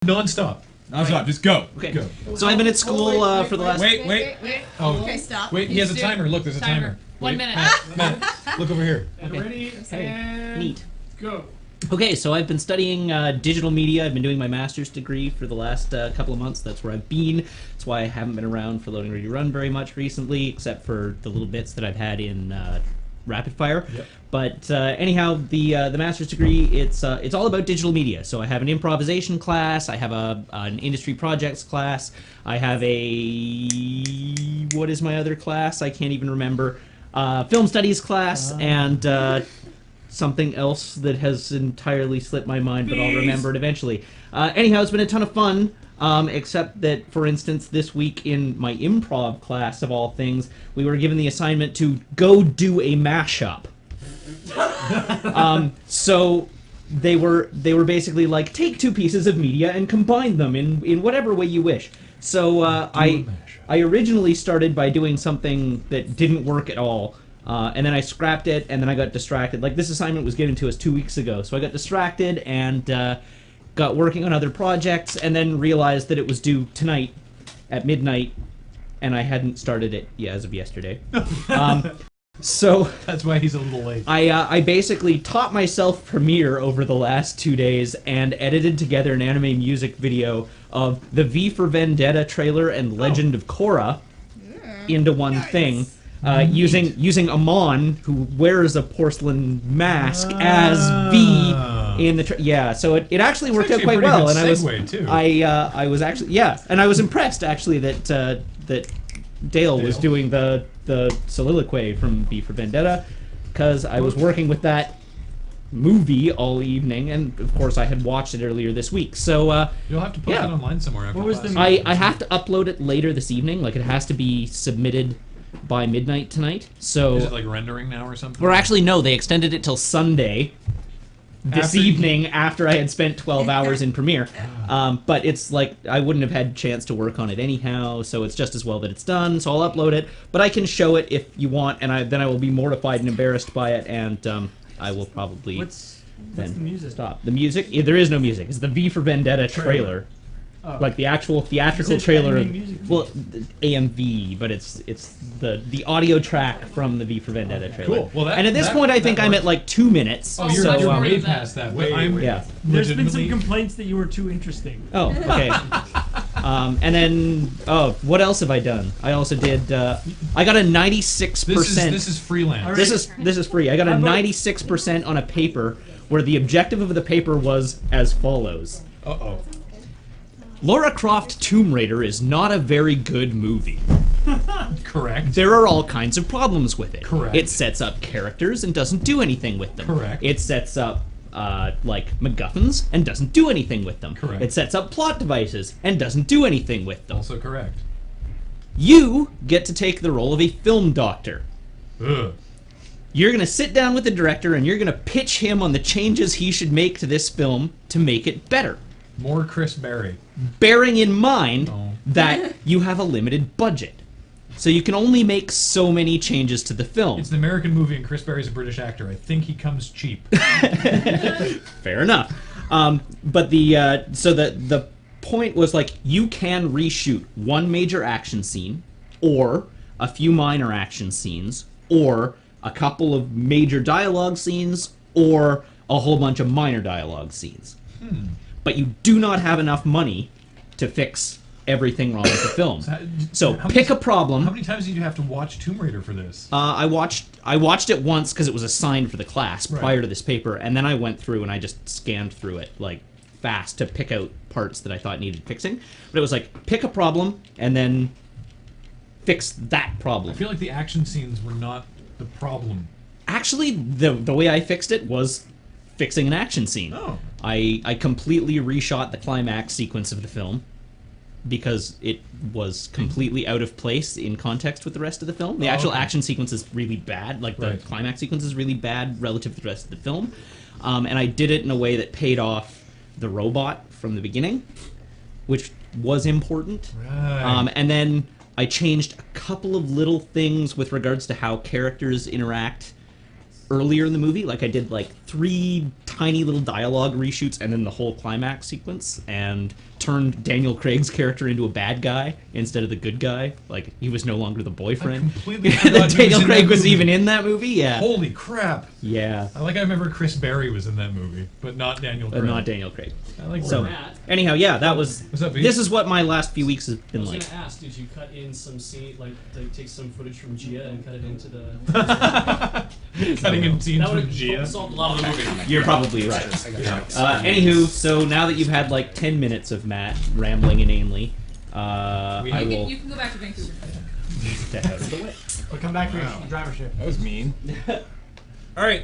Non-stop. Non-stop. Just go. Okay. Go. So I've been at school for the last... Wait. Oh. Okay, stop. Wait, he has a timer. Look, there's a timer. 1 minute. Matt, look over here. Okay. Ready, Hey, and neat. go. Okay, so I've been studying digital media. I've been doing my master's degree for the last couple of months. That's where I've been. That's why I haven't been around for Loading Ready Run very much recently, except for the little bits that I've had in Rapid Fire. Yep. But anyhow, the master's degree, it's all about digital media. So I have an improvisation class. I have an industry projects class. I have a... what is my other class? I can't even remember. Film studies class and... something else that has entirely slipped my mind, but I'll remember it eventually. Anyhow, it's been a ton of fun, except that, for instance, this week in my improv class, of all things, we were given the assignment to go do a mashup. So they were basically like, take two pieces of media and combine them in whatever way you wish. So I originally started by doing something that didn't work at all. And then I scrapped it, and then I got distracted. Like, this assignment was given to us 2 weeks ago, so I got distracted and got working on other projects, and then realized that it was due tonight at midnight, and I hadn't started it as of yesterday. So that's why he's a little late. I basically taught myself Premiere over the last 2 days and edited together an anime music video of the V for Vendetta trailer and Legend of Korra into one thing. Using Amon, who wears a porcelain mask, as V in the so it actually worked out quite well, and I was actually and I was impressed actually that that Dale was doing the soliloquy from V for Vendetta, because I was working with that movie all evening, and of course I had watched it earlier this week. So you'll have to post it online somewhere. After class. I have to upload it later this evening. Like, it has to be submitted by midnight tonight. So is it like rendering now or something? Or actually, no, they extended it till Sunday this evening after I had spent 12 hours in Premiere. But it's like, I wouldn't have had a chance to work on it anyhow, so it's just as well that it's done. So I'll upload it, but I can show it if you want, and then I will be mortified and embarrassed by it, and I will probably What's the music? Stop. The music? There is no music. It's the V for Vendetta trailer. Oh. Like the actual theatrical trailer. Well, AMV, but it's the audio track from the V for Vendetta trailer. Cool. Well, and at this point, I think I'm at like 2 minutes. Oh, you're way past that. There's been some complaints that you were too interesting. Oh, okay. And then, what else have I done? I also did. I got a 96%. This is freelance. This is free. I got a 96% on a paper where the objective of the paper was as follows. Uh-oh. Lara Croft Tomb Raider is not a very good movie. Correct. There are all kinds of problems with it. Correct. It sets up characters and doesn't do anything with them. Correct. It sets up, like, MacGuffins and doesn't do anything with them. Correct. It sets up plot devices and doesn't do anything with them. Also correct. You get to take the role of a film doctor. Ugh. You're going to sit down with the director and you're going to pitch him on the changes he should make to this film to make it better. More Chris Berry. Bearing in mind that you have a limited budget. So you can only make so many changes to the film. It's an American movie and Chris Berry's a British actor. I think he comes cheap. Fair enough. But the point was, like, you can reshoot one major action scene, or a few minor action scenes, or a couple of major dialogue scenes, or a whole bunch of minor dialogue scenes. But you do not have enough money to fix everything wrong with the film. So pick a problem. How many times did you have to watch Tomb Raider for this? I watched it once because it was assigned for the class prior to this paper, and then I went through and I just scanned through it like fast to pick out parts that I thought needed fixing. But it was like, pick a problem and then fix that problem. I feel like the action scenes were not the problem. Actually, the way I fixed it was fixing an action scene. Oh. I completely reshot the climax sequence of the film because it was completely out of place in context with the rest of the film. The actual action sequence is really bad. Like, the climax sequence is really bad relative to the rest of the film. And I did it in a way that paid off the robot from the beginning, which was important. Right. And then I changed a couple of little things with regards to how characters interact earlier in the movie. Like, I did like 3 tiny little dialogue reshoots and then the whole climax sequence, and turned Daniel Craig's character into a bad guy instead of the good guy. Like, he was no longer the boyfriend. completely that forgot he Daniel was in Craig that was movie. even in that movie. Yeah. Holy crap! Yeah. I remember Chris Berry was in that movie, but not Daniel But Craig. not Daniel Craig. I like So, Matt. anyhow, yeah, that was. What's up, B? This is what my last few weeks has I been was like. gonna ask, did you cut in some scene, like take some footage from Gia and cut it into the? Cutting in scenes That from would Gia. have solved a lot of the movie. You're probably right. Anywho, so now that you've had like 10 minutes of Matt rambling inanely, I will You can go back to Vancouver. get out of the way. We'll come back for your drivership. That was mean. All right,